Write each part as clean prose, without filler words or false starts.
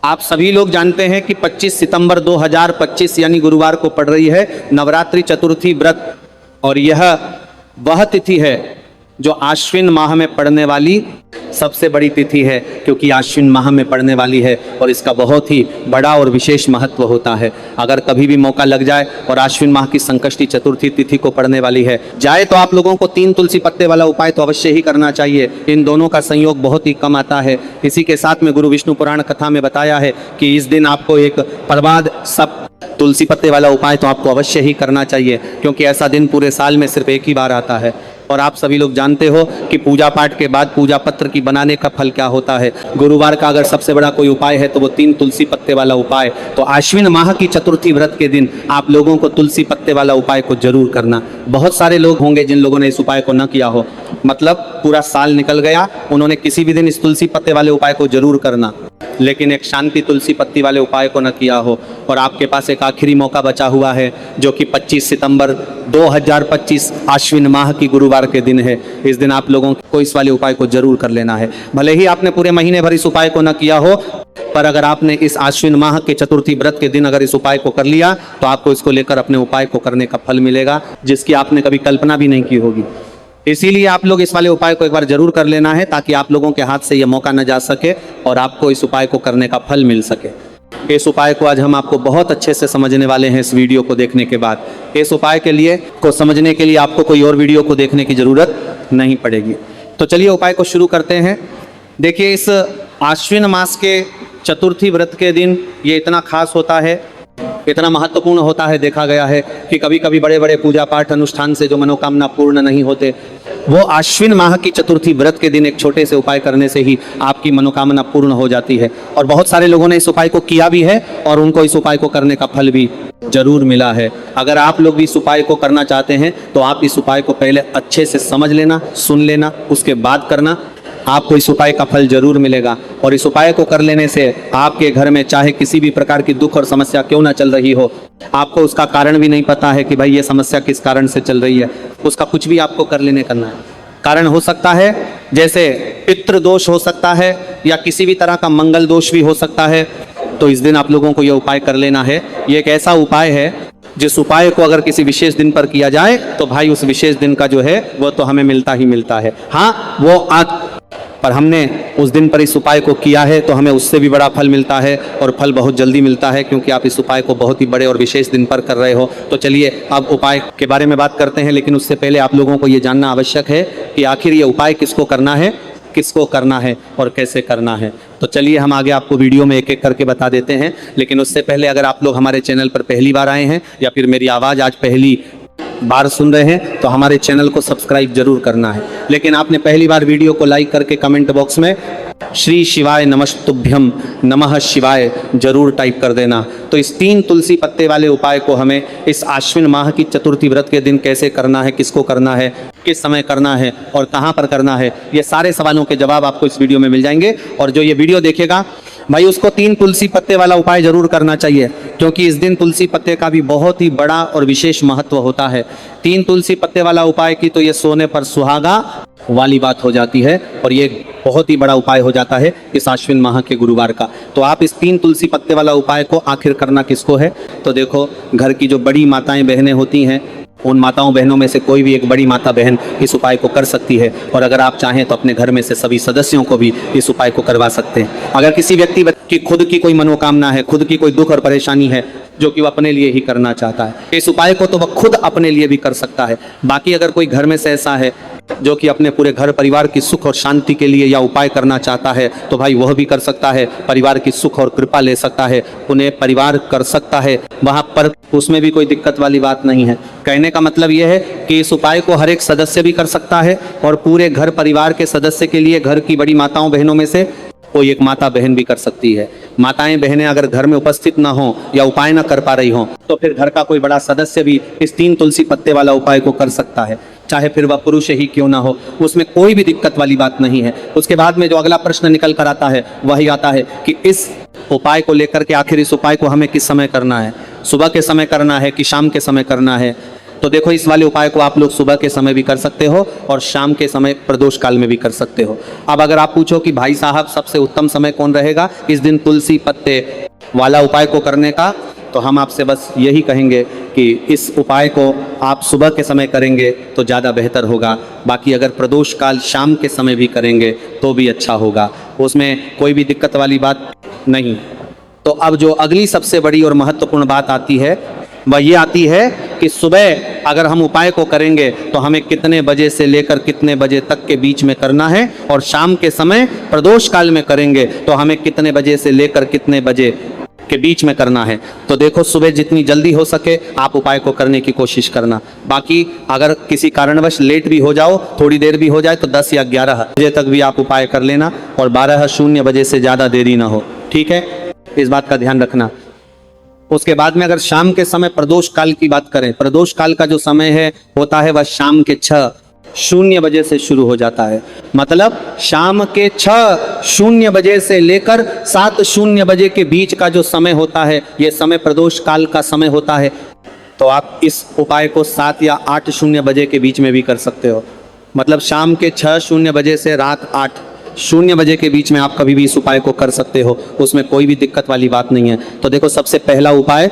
आप सभी लोग जानते हैं कि 25 सितंबर 2025 यानी गुरुवार को पड़ रही है नवरात्रि चतुर्थी व्रत, और यह वह तिथि है जो आश्विन माह में पड़ने वाली सबसे बड़ी तिथि है, क्योंकि आश्विन माह में पड़ने वाली है और इसका बहुत ही बड़ा और विशेष महत्व होता है। अगर कभी भी मौका लग जाए और आश्विन माह की संकष्टी चतुर्थी तिथि को पड़ने वाली है जाए तो आप लोगों को 3 तुलसी पत्ते वाला उपाय तो अवश्य ही करना चाहिए। इन दोनों का संयोग बहुत ही कम आता है। इसी के साथ में गुरु विष्णु पुराण कथा में बताया है कि इस दिन आपको एक प्रभाद सब तुलसी पत्ते वाला उपाय तो आपको अवश्य ही करना चाहिए, क्योंकि ऐसा दिन पूरे साल में सिर्फ एक ही बार आता है। और आप सभी लोग जानते हो कि पूजा पाठ के बाद पूजा पत्र की बनाने का फल क्या होता है। गुरुवार का अगर सबसे बड़ा कोई उपाय है तो वो 3 तुलसी पत्ते वाला उपाय। तो आश्विन माह की चतुर्थी व्रत के दिन आप लोगों को तुलसी पत्ते वाला उपाय को जरूर करना। बहुत सारे लोग होंगे जिन लोगों ने इस उपाय को न किया हो, मतलब पूरा साल निकल गया, उन्होंने किसी भी दिन इस तुलसी पत्ते वाले उपाय को जरूर करना, लेकिन एक शांति तुलसी पत्ती वाले उपाय को न किया हो। और आपके पास एक आखिरी मौका बचा हुआ है जो कि 25 सितंबर 2025 आश्विन माह की गुरुवार के दिन है। इस दिन आप लोगों को इस वाले उपाय को जरूर कर लेना है। भले ही आपने पूरे महीने भर इस उपाय को न किया हो, पर अगर आपने इस आश्विन माह के चतुर्थी व्रत के दिन अगर इस उपाय को कर लिया तो आपको इसको लेकर अपने उपाय को करने का फल मिलेगा, जिसकी आपने कभी कल्पना भी नहीं की होगी। इसीलिए आप लोग इस वाले उपाय को एक बार जरूर कर लेना है, ताकि आप लोगों के हाथ से यह मौका न जा सके और आपको इस उपाय को करने का फल मिल सके। इस उपाय को आज हम आपको बहुत अच्छे से समझने वाले हैं। इस वीडियो को देखने के बाद इस उपाय के लिए को समझने के लिए आपको कोई और वीडियो को देखने की जरूरत नहीं पड़ेगी। तो चलिए उपाय को शुरू करते हैं। देखिए, इस आश्विन मास के चतुर्थी व्रत के दिन ये इतना खास होता है, इतना महत्वपूर्ण होता है। देखा गया है कि कभी कभी बड़े बड़े पूजा पाठ अनुष्ठान से जो मनोकामना पूर्ण नहीं होते, वो आश्विन माह की चतुर्थी व्रत के दिन एक छोटे से उपाय करने से ही आपकी मनोकामना पूर्ण हो जाती है। और बहुत सारे लोगों ने इस उपाय को किया भी है और उनको इस उपाय को करने का फल भी जरूर मिला है। अगर आप लोग भी इस उपाय को करना चाहते हैं तो आप इस उपाय को पहले अच्छे से समझ लेना, सुन लेना, उसके बाद करना। आपको इस उपाय का फल जरूर मिलेगा। और इस उपाय को कर लेने से आपके घर में चाहे किसी भी प्रकार की दुख और समस्या क्यों ना चल रही हो, आपको उसका कारण भी नहीं पता है कि भाई ये समस्या किस कारण से चल रही है, उसका कुछ भी आपको कर लेने करना है। कारण हो सकता है जैसे पितृ दोष हो सकता है या किसी भी तरह का मंगल दोष भी हो सकता है। तो इस दिन आप लोगों को यह उपाय कर लेना है। ये एक ऐसा उपाय है जिस उपाय को अगर किसी विशेष दिन पर किया जाए तो भाई उस विशेष दिन का जो है वो तो हमें मिलता ही मिलता है। हाँ, वो पर हमने उस दिन पर इस उपाय को किया है तो हमें उससे भी बड़ा फल मिलता है, और फल बहुत जल्दी मिलता है, क्योंकि आप इस उपाय को बहुत ही बड़े और विशेष दिन पर कर रहे हो। तो चलिए अब उपाय के बारे में बात करते हैं, लेकिन उससे पहले आप लोगों को ये जानना आवश्यक है कि आखिर ये उपाय किसको करना है और कैसे करना है। तो चलिए हम आगे आपको वीडियो में एक एक करके बता देते हैं। लेकिन उससे पहले अगर आप लोग हमारे चैनल पर पहली बार आए हैं या फिर मेरी आवाज़ आज पहली बार सुन रहे हैं तो हमारे चैनल को सब्सक्राइब जरूर करना है। लेकिन आपने पहली बार वीडियो को लाइक करके कमेंट बॉक्स में श्री शिवाय नमस्तुभ्यम नमः शिवाय जरूर टाइप कर देना। तो इस 3 तुलसी पत्ते वाले उपाय को हमें इस आश्विन माह की चतुर्थी व्रत के दिन कैसे करना है, किसको करना है, किस समय करना है और कहाँ पर करना है, ये सारे सवालों के जवाब आपको इस वीडियो में मिल जाएंगे। और जो ये वीडियो देखेगा भाई उसको 3 तुलसी पत्ते वाला उपाय जरूर करना चाहिए, क्योंकि इस दिन तुलसी पत्ते का भी बहुत ही बड़ा और विशेष महत्व होता है। 3 तुलसी पत्ते वाला उपाय की तो ये सोने पर सुहागा वाली बात हो जाती है, और ये बहुत ही बड़ा उपाय हो जाता है इस आश्विन माह के गुरुवार का। तो आप इस 3 तुलसी पत्ते वाला उपाय को आखिर करना किसको है, तो देखो घर की जो बड़ी माताएं बहनें होती हैं, उन माताओं बहनों में से कोई भी एक बड़ी माता बहन इस उपाय को कर सकती है। और अगर आप चाहें तो अपने घर में से सभी सदस्यों को भी इस उपाय को करवा सकते हैं। अगर किसी व्यक्ति की खुद की कोई मनोकामना है, खुद की कोई दुख और परेशानी है जो कि वह अपने लिए ही करना चाहता है, इस उपाय को तो वह खुद अपने लिए भी कर सकता है। बाकी अगर कोई घर में से ऐसा है जो कि अपने पूरे घर परिवार की सुख और शांति के लिए या उपाय करना चाहता है तो भाई वह भी कर सकता है, परिवार की सुख और कृपा ले सकता है, उन्हें परिवार कर सकता है वहाँ पर, उसमें भी कोई दिक्कत वाली बात नहीं है। कहने का मतलब यह है कि इस उपाय को हर एक सदस्य भी कर सकता है, और पूरे घर परिवार के सदस्य के लिए घर की बड़ी माताओं बहनों में से कोई एक माता बहन भी कर सकती है। माताएं बहनें अगर घर में उपस्थित ना हो या उपाय ना कर पा रही हो तो फिर घर का कोई बड़ा सदस्य भी इस 3 तुलसी पत्ते वाला उपाय को कर सकता है, चाहे फिर वह पुरुष ही क्यों ना हो, उसमें कोई भी दिक्कत वाली बात नहीं है। उसके बाद में जो अगला प्रश्न निकल कर आता है वही आता है कि इस उपाय को लेकर के आखिर इस उपाय को हमें किस समय करना है, सुबह के समय करना है कि शाम के समय करना है। तो देखो इस वाले उपाय को आप लोग सुबह के समय भी कर सकते हो और शाम के समय प्रदोष काल में भी कर सकते हो। अब अगर आप पूछो कि भाई साहब सबसे उत्तम समय कौन रहेगा इस दिन तुलसी पत्ते वाला उपाय को करने का, तो हम आपसे बस यही कहेंगे कि इस उपाय को आप सुबह के समय करेंगे तो ज़्यादा बेहतर होगा। बाकी अगर प्रदोष काल शाम के समय भी करेंगे तो भी अच्छा होगा, उसमें कोई भी दिक्कत वाली बात नहीं। तो अब जो अगली सबसे बड़ी और महत्वपूर्ण बात आती है वह ये आती है कि सुबह अगर हम उपाय को करेंगे तो हमें कितने बजे से लेकर कितने बजे तक के बीच में करना है, और शाम के समय प्रदोष काल में करेंगे तो हमें कितने बजे से लेकर कितने बजे के बीच में करना है। तो देखो सुबह जितनी जल्दी हो सके आप उपाय को करने की कोशिश करना। बाकी अगर किसी कारणवश लेट भी हो जाओ, थोड़ी देर भी हो जाए, तो 10 या 11 बजे तक भी आप उपाय कर लेना, और 12:00 बजे से ज़्यादा देरी ना हो, ठीक है, इस बात का ध्यान रखना। उसके बाद में अगर शाम के समय प्रदोष काल की बात करें, प्रदोष काल का जो समय है होता है वह शाम के 6:00 बजे से शुरू हो जाता है। मतलब शाम के 6:00 बजे से लेकर 7:00 बजे के बीच का जो समय होता है यह समय प्रदोष काल का समय होता है। तो आप इस उपाय को 7 या 8:00 बजे के बीच में भी कर सकते हो। मतलब शाम के 6:00 बजे से रात 8:00 बजे के बीच में आप कभी भी इस उपाय को कर सकते हो, उसमें कोई भी दिक्कत वाली बात नहीं है। तो देखो सबसे पहला उपाय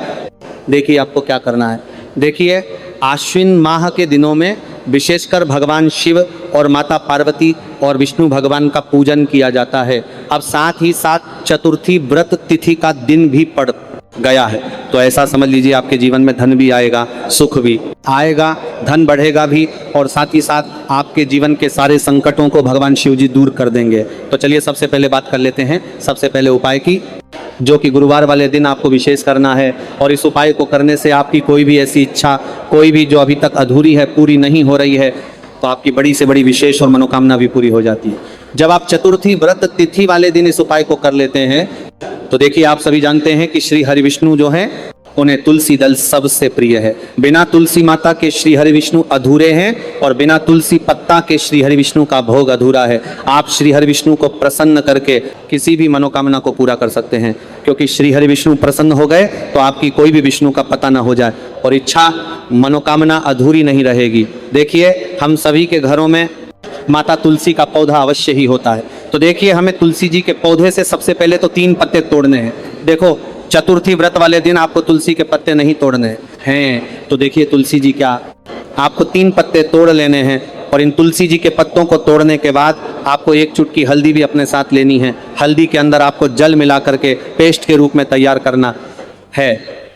देखिए आपको क्या करना है। देखिए आश्विन माह के दिनों में विशेषकर भगवान शिव और माता पार्वती और विष्णु भगवान का पूजन किया जाता है। अब साथ ही साथ चतुर्थी व्रत तिथि का दिन भी पड़ गया है, तो ऐसा समझ लीजिए आपके जीवन में धन भी आएगा, सुख भी आएगा, धन बढ़ेगा भी, और साथ ही साथ आपके जीवन के सारे संकटों को भगवान शिव जी दूर कर देंगे। तो चलिए सबसे पहले बात कर लेते हैं सबसे पहले उपाय की, जो कि गुरुवार वाले दिन आपको विशेष करना है। और इस उपाय को करने से आपकी कोई भी ऐसी इच्छा, कोई भी जो अभी तक अधूरी है, पूरी नहीं हो रही है, तो आपकी बड़ी से बड़ी विशेष और मनोकामना भी पूरी हो जाती है। जब आप चतुर्थी व्रत तिथि वाले दिन इस उपाय को कर लेते हैं तो देखिए आप सभी जानते हैं कि श्री हरि विष्णु जो हैं उन्हें तुलसी दल सबसे प्रिय है। बिना तुलसी माता के श्री हरि विष्णु अधूरे हैं, और बिना तुलसी पत्ता के श्री हरि विष्णु का भोग अधूरा है। आप श्री हरि विष्णु को प्रसन्न करके किसी भी मनोकामना को पूरा कर सकते हैं, क्योंकि श्री हरि विष्णु प्रसन्न हो गए तो आपकी कोई भी विष्णु का पता ना हो जाए और इच्छा मनोकामना अधूरी नहीं रहेगी। देखिए हम सभी के घरों में माता तुलसी का पौधा अवश्य ही होता है। तो देखिए हमें तुलसी जी के पौधे से सबसे पहले तो 3 पत्ते तोड़ने हैं। देखो चतुर्थी व्रत वाले दिन आपको तुलसी के पत्ते नहीं तोड़ने हैं, तो देखिए तुलसी जी क्या, आपको 3 पत्ते तोड़ लेने हैं, और इन तुलसी जी के पत्तों को तोड़ने के बाद आपको 1 चुटकी हल्दी भी अपने साथ लेनी है। हल्दी के अंदर आपको जल मिला करके पेस्ट के रूप में तैयार करना है,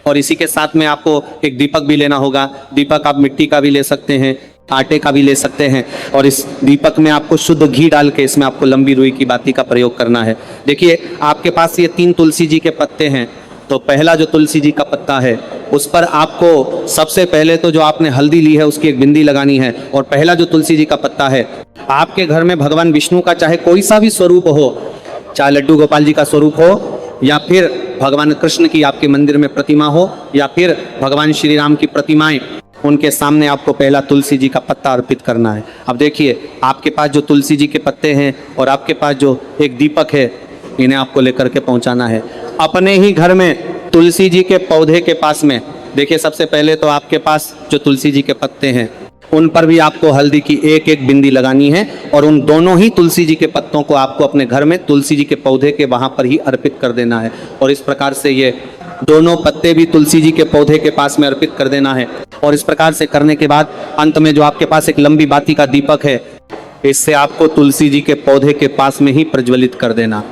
और इसी के साथ में आपको एक दीपक भी लेना होगा। दीपक आप मिट्टी का भी ले सकते हैं, आटे का भी ले सकते हैं, और इस दीपक में आपको शुद्ध घी डाल के इसमें आपको लंबी रुई की बाती का प्रयोग करना है। देखिए आपके पास ये 3 तुलसी जी के पत्ते हैं, तो पहला जो तुलसी जी का पत्ता है उस पर आपको सबसे पहले तो जो आपने हल्दी ली है उसकी एक बिंदी लगानी है। और पहला जो तुलसी जी का पत्ता है, आपके घर में भगवान विष्णु का चाहे कोई सा भी स्वरूप हो, चाहे लड्डू गोपाल जी का स्वरूप हो, या फिर भगवान कृष्ण की आपके मंदिर में प्रतिमा हो, या फिर भगवान श्री राम की प्रतिमाएं, उनके सामने आपको पहला तुलसी जी का पत्ता अर्पित करना है। अब देखिए आपके पास जो तुलसी जी के पत्ते हैं और आपके पास जो एक दीपक है, इन्हें आपको लेकर के पहुंचाना है अपने ही घर में तुलसी जी के पौधे के पास में। देखिए सबसे पहले तो आपके पास जो तुलसी जी के पत्ते हैं उन पर भी आपको हल्दी की 1-1 बिंदी लगानी है, और उन दोनों ही तुलसी जी के पत्तों को आपको अपने घर में तुलसी जी के पौधे के वहां पर ही अर्पित कर देना है। और इस प्रकार से ये दोनों पत्ते भी तुलसी जी के पौधे के पास में अर्पित कर देना है। और इस प्रकार से करने के बाद अंत में जो आपके पास एक लंबी बाती का दीपक है, इससे आपको तुलसी जी के पौधे के पास में ही प्रज्वलित कर देना।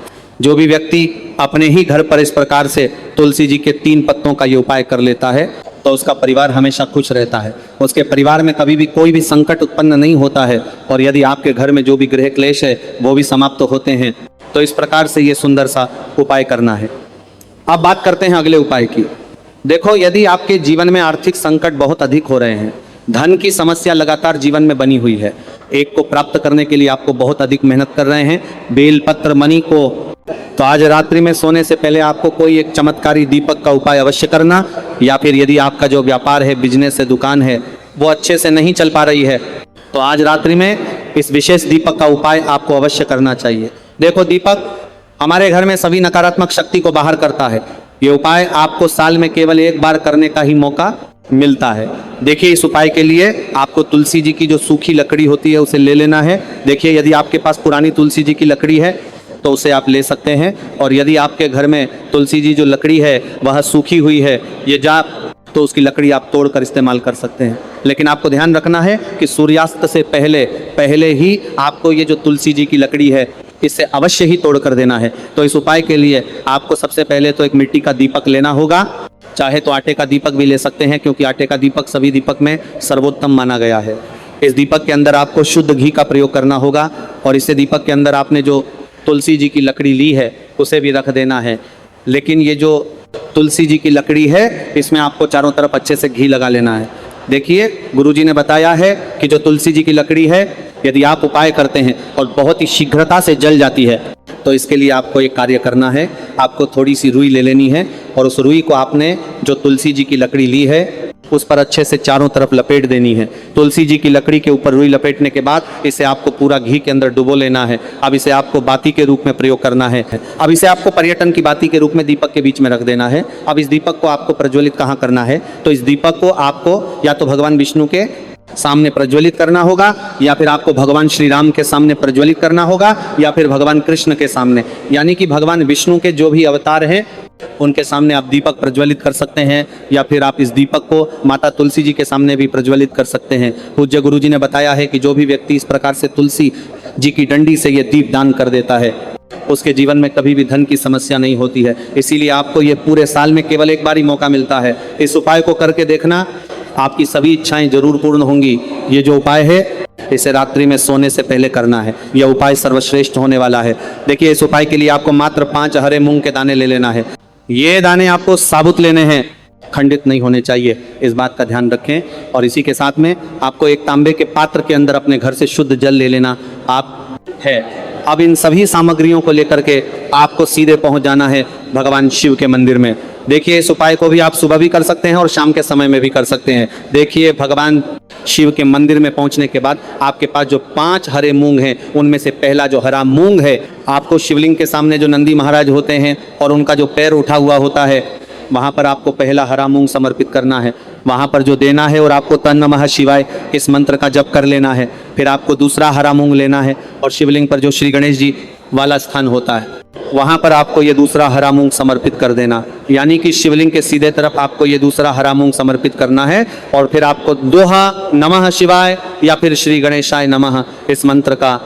जो भी व्यक्ति अपने ही घर पर इस प्रकार से तुलसी जी के 3 पत्तों का ये उपाय कर लेता है तो उसका परिवार हमेशा खुश रहता है, उसके परिवार में कभी भी कोई भी संकट उत्पन्न नहीं होता है, और यदि आपके घर में जो भी गृह क्लेश है वो भी समाप्त होते हैं। तो इस प्रकार से ये सुंदर सा उपाय करना है। अब बात करते हैं अगले उपाय की। देखो यदि आपके जीवन में आर्थिक संकट बहुत अधिक हो रहे हैं, धन की समस्या लगातार जीवन में बनी हुई है, एक को प्राप्त करने के लिए आपको बहुत अधिक मेहनत कर रहे हैं, बेलपत्र मणि को, तो आज रात्रि में सोने से पहले आपको कोई एक चमत्कारी दीपक का उपाय अवश्य करना। या फिर यदि आपका जो व्यापार है, बिजनेस है, दुकान है, वो अच्छे से नहीं चल पा रही है, तो आज रात्रि में इस विशेष दीपक का उपाय आपको अवश्य करना चाहिए। देखो दीपक हमारे घर में सभी नकारात्मक शक्ति को बाहर करता है। ये उपाय आपको साल में केवल 1 बार करने का ही मौका मिलता है। देखिए इस उपाय के लिए आपको तुलसी जी की जो सूखी लकड़ी होती है उसे ले लेना है। देखिए यदि आपके पास पुरानी तुलसी जी की लकड़ी है तो उसे आप ले सकते हैं, और यदि आपके घर में तुलसी जी जो लकड़ी है वह सूखी हुई है, ये जाप, तो उसकी लकड़ी आप तोड़कर इस्तेमाल कर सकते हैं। लेकिन आपको ध्यान रखना है कि सूर्यास्त से पहले ही आपको ये जो तुलसी जी की लकड़ी है इसे अवश्य ही तोड़ कर देना है। तो इस उपाय के लिए आपको सबसे पहले तो एक मिट्टी का दीपक लेना होगा, चाहे तो आटे का दीपक भी ले सकते हैं, क्योंकि आटे का दीपक सभी दीपक में सर्वोत्तम माना गया है। इस दीपक के अंदर आपको शुद्ध घी का प्रयोग करना होगा, और इसे दीपक के अंदर आपने जो तुलसी जी की लकड़ी ली है उसे भी रख देना है। लेकिन ये जो तुलसी जी की लकड़ी है इसमें आपको चारों तरफ अच्छे से घी लगा लेना है। देखिए गुरुजी ने बताया है कि जो तुलसी जी की लकड़ी है यदि आप उपाय करते हैं और बहुत ही शीघ्रता से जल जाती है, तो इसके लिए आपको एक कार्य करना है। आपको थोड़ी सी रुई ले लेनी है, और उस रुई को आपने जो तुलसी जी की लकड़ी ली है उस पर अच्छे से चारों तरफ लपेट देनी है। तुलसी जी की लकड़ी के ऊपर रुई लपेटने के बाद इसे आपको पूरा घी के अंदर डुबो लेना है। अब इसे आपको बाती के रूप में प्रयोग करना है। अब इसे आपको पर्यटन की बाती के रूप में दीपक के बीच में रख देना है। अब इस दीपक को आपको प्रज्वलित कहाँ करना है, तो इस दीपक को आपको या तो भगवान विष्णु के सामने प्रज्वलित करना होगा, या फिर आपको भगवान श्री राम के सामने प्रज्वलित करना होगा, या फिर भगवान कृष्ण के सामने, यानी कि भगवान विष्णु के जो भी अवतार हैं उनके सामने आप दीपक प्रज्वलित कर सकते हैं, या फिर आप इस दीपक को माता तुलसी जी के सामने भी प्रज्वलित कर सकते हैं। पूज्य गुरु जी ने बताया है कि जो भी व्यक्ति इस प्रकार से तुलसी जी की डंडी से ये दीप दान कर देता है उसके जीवन में कभी भी धन की समस्या नहीं होती है। इसीलिए आपको ये पूरे साल में केवल एक बार ही मौका मिलता है। इस उपाय को करके देखना, आपकी सभी इच्छाएं जरूर पूर्ण होंगी। ये जो उपाय है इसे रात्रि में सोने से पहले करना है। यह उपाय सर्वश्रेष्ठ होने वाला है। देखिए इस उपाय के लिए आपको मात्र 5 हरे मूंग के दाने ले लेना है। ये दाने आपको साबुत लेने हैं, खंडित नहीं होने चाहिए, इस बात का ध्यान रखें। और इसी के साथ में आपको एक तांबे के पात्र के अंदर अपने घर से शुद्ध जल ले लेना आप है। अब इन सभी सामग्रियों को लेकर के आपको सीधे पहुंच जाना है भगवान शिव के मंदिर में। देखिए इस उपाय को भी आप सुबह भी कर सकते हैं और शाम के समय में भी कर सकते हैं। देखिए भगवान शिव के मंदिर में पहुंचने के बाद आपके पास जो 5 हरे मूंग हैं उनमें से पहला जो हरा मूंग है, आपको शिवलिंग के सामने जो नंदी महाराज होते हैं और उनका जो पैर उठा हुआ होता है वहाँ पर आपको पहला हरा मूंग समर्पित करना है। वहाँ पर जो देना है और आपको तन नमः शिवाय इस मंत्र का जप कर लेना है। फिर आपको दूसरा हरा मूंग लेना है और शिवलिंग पर जो श्री गणेश जी वाला स्थान होता है वहाँ पर आपको ये दूसरा हरा मूंग समर्पित कर देना, यानी कि शिवलिंग के सीधे तरफ आपको ये दूसरा हरा मूंग समर्पित करना है। और फिर आपको दोहा नमः शिवाय या फिर श्री गणेशाय नमः इस मंत्र का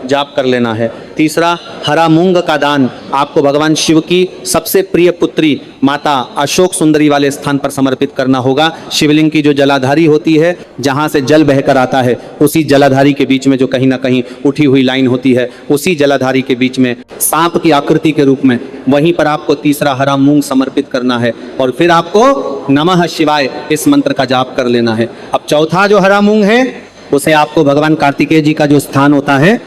जाप कर लेना है। तीसरा हरा मूंग का दान आपको भगवान शिव की सबसे प्रिय पुत्री माता अशोक सुंदरी वाले स्थान पर समर्पित करना होगा। शिवलिंग की जो जलाधारी होती है, जहाँ से जल बहकर आता है, उसी जलाधारी के बीच में जो कहीं ना कहीं उठी हुई लाइन होती है, उसी जलाधारी के बीच में सांप की आकृति के रूप में वहीं पर आपको तीसरा हरा मूंग समर्पित करना है। और फिर आपको नमः शिवाय इस मंत्र का जाप कर लेना है। अब चौथा जो हरा मूंग है उसे आपको भगवान कार्तिकेय जी का जो स्थान होता है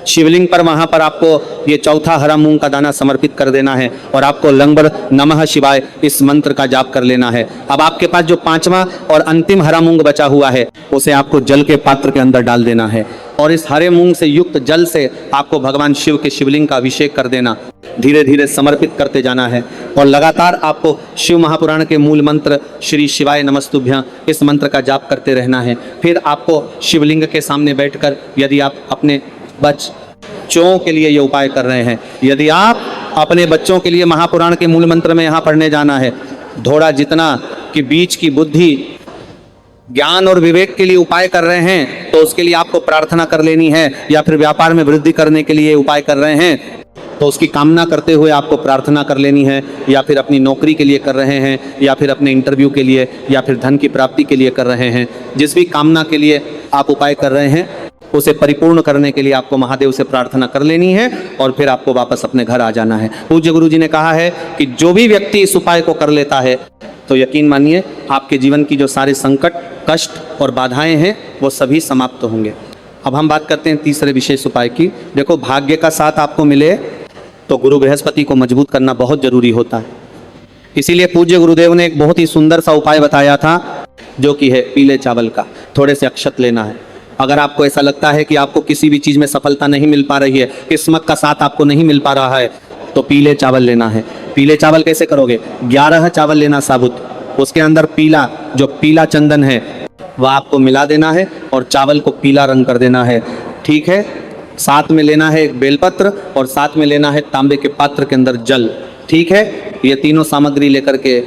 शिवलिंग पर, वहां पर आपको ये चौथा हरा मूंग का दाना समर्पित कर देना है और आपको लंगर नमः शिवाय इस मंत्र का जाप कर लेना है। अब आपके पास जो 5वां और अंतिम हरा मूंग बचा हुआ है उसे आपको जल के पात्र के अंदर डाल देना है और इस हरे मूंग से युक्त जल से आपको भगवान शिव के शिवलिंग का अभिषेक कर देना। धीरे धीरे समर्पित करते जाना है और लगातार आपको शिव महापुराण के मूल मंत्र श्री शिवाय नमस्तुभ्यं इस मंत्र का जाप करते रहना है। फिर आपको शिवलिंग के सामने बैठकर, यदि आप अपने बच्चों के लिए ये उपाय कर रहे हैं, यदि आप अपने बच्चों के लिए महापुराण के मूल मंत्र में यहाँ पढ़ने जाना है, थोड़ा जितना कि बीच की बुद्धि ज्ञान और विवेक के लिए उपाय कर रहे हैं तो उसके लिए आपको प्रार्थना कर लेनी है, या फिर व्यापार में वृद्धि करने के लिए उपाय कर रहे हैं तो उसकी कामना करते हुए आपको प्रार्थना कर लेनी है, या फिर अपनी नौकरी के लिए कर रहे हैं, या फिर अपने इंटरव्यू के लिए, या फिर धन की प्राप्ति के लिए कर रहे हैं। जिस भी कामना के लिए आप उपाय कर रहे हैं उसे परिपूर्ण करने के लिए आपको महादेव से प्रार्थना कर लेनी है और फिर आपको वापस अपने घर आ जाना है। पूज्य गुरु जी ने कहा है कि जो भी व्यक्ति इस उपाय को कर लेता है तो यकीन मानिए आपके जीवन की जो सारे संकट, कष्ट और बाधाएं हैं वो सभी समाप्त होंगे। अब हम बात करते हैं तीसरे विशेष उपाय की। देखो, भाग्य का साथ आपको मिले तो गुरु बृहस्पति को मजबूत करना बहुत जरूरी होता है। इसीलिए पूज्य गुरुदेव ने एक बहुत ही सुंदर सा उपाय बताया था, जो कि है पीले चावल का। थोड़े से अक्षत लेना है। अगर आपको ऐसा लगता है कि आपको किसी भी चीज़ में सफलता नहीं मिल पा रही है, किस्मत का साथ आपको नहीं मिल पा रहा है, तो पीले चावल लेना है। पीले चावल कैसे करोगे? 11 चावल लेना साबुत, उसके अंदर पीला, जो पीला चंदन है वह आपको मिला देना है और चावल को पीला रंग कर देना है। ठीक है, साथ में लेना है एक बेलपत्र और साथ में लेना है तांबे के पात्र के अंदर जल। ठीक है, ये तीनों सामग्री लेकर के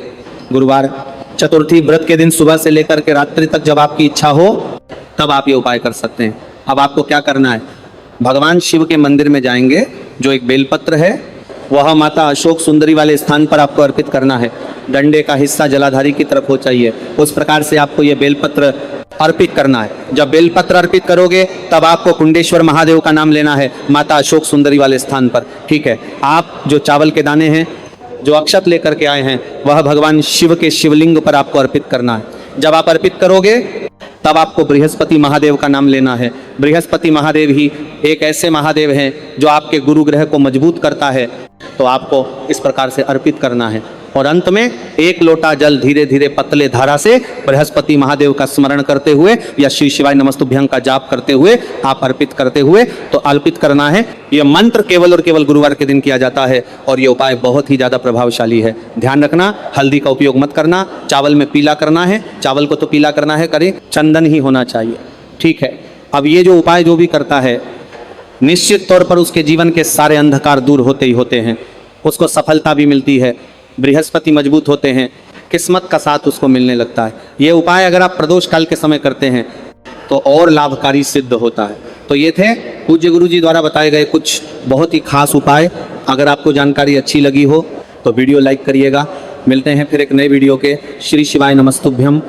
गुरुवार चतुर्थी व्रत के दिन सुबह से लेकर के रात्रि तक जब आपकी इच्छा हो तब आप ये उपाय कर सकते हैं। अब आपको क्या करना है, भगवान शिव के मंदिर में जाएंगे, जो एक बेलपत्र है वह माता अशोक सुंदरी वाले स्थान पर आपको अर्पित करना है। डंडे का हिस्सा जलाधारी की तरफ हो चाहिए, उस प्रकार से आपको ये बेलपत्र अर्पित करना है। जब बेलपत्र अर्पित करोगे तब आपको कुंडेश्वर महादेव का नाम लेना है माता अशोक सुंदरी वाले स्थान पर। ठीक है, आप जो चावल के दाने हैं, जो अक्षत लेकर के आए हैं, वह भगवान शिव के शिवलिंग पर आपको अर्पित करना है। जब आप अर्पित करोगे तब आपको बृहस्पति महादेव का नाम लेना है। बृहस्पति महादेव ही एक ऐसे महादेव हैं जो आपके गुरु ग्रह को मजबूत करता है, तो आपको इस प्रकार से अर्पित करना है। और अंत में एक लोटा जल धीरे धीरे पतले धारा से बृहस्पति महादेव का स्मरण करते हुए या श्री शिवाय नमस्तुभ्यं का जाप करते हुए आप अर्पित करते हुए तो अर्पित करना है। यह मंत्र केवल और केवल गुरुवार के दिन किया जाता है और यह उपाय बहुत ही ज़्यादा प्रभावशाली है। ध्यान रखना, हल्दी का उपयोग मत करना, चावल में पीला करना है, चावल को तो पीला करना है, करें चंदन ही होना चाहिए। ठीक है, अब ये जो उपाय जो भी करता है निश्चित तौर पर उसके जीवन के सारे अंधकार दूर होते ही होते हैं, उसको सफलता भी मिलती है, बृहस्पति मजबूत होते हैं, किस्मत का साथ उसको मिलने लगता है। ये उपाय अगर आप प्रदोष काल के समय करते हैं तो और लाभकारी सिद्ध होता है। तो ये थे पूज्य गुरु जी द्वारा बताए गए कुछ बहुत ही खास उपाय। अगर आपको जानकारी अच्छी लगी हो तो वीडियो लाइक करिएगा। मिलते हैं फिर एक नए वीडियो के। श्री शिवाय नमस्तुभ्यम।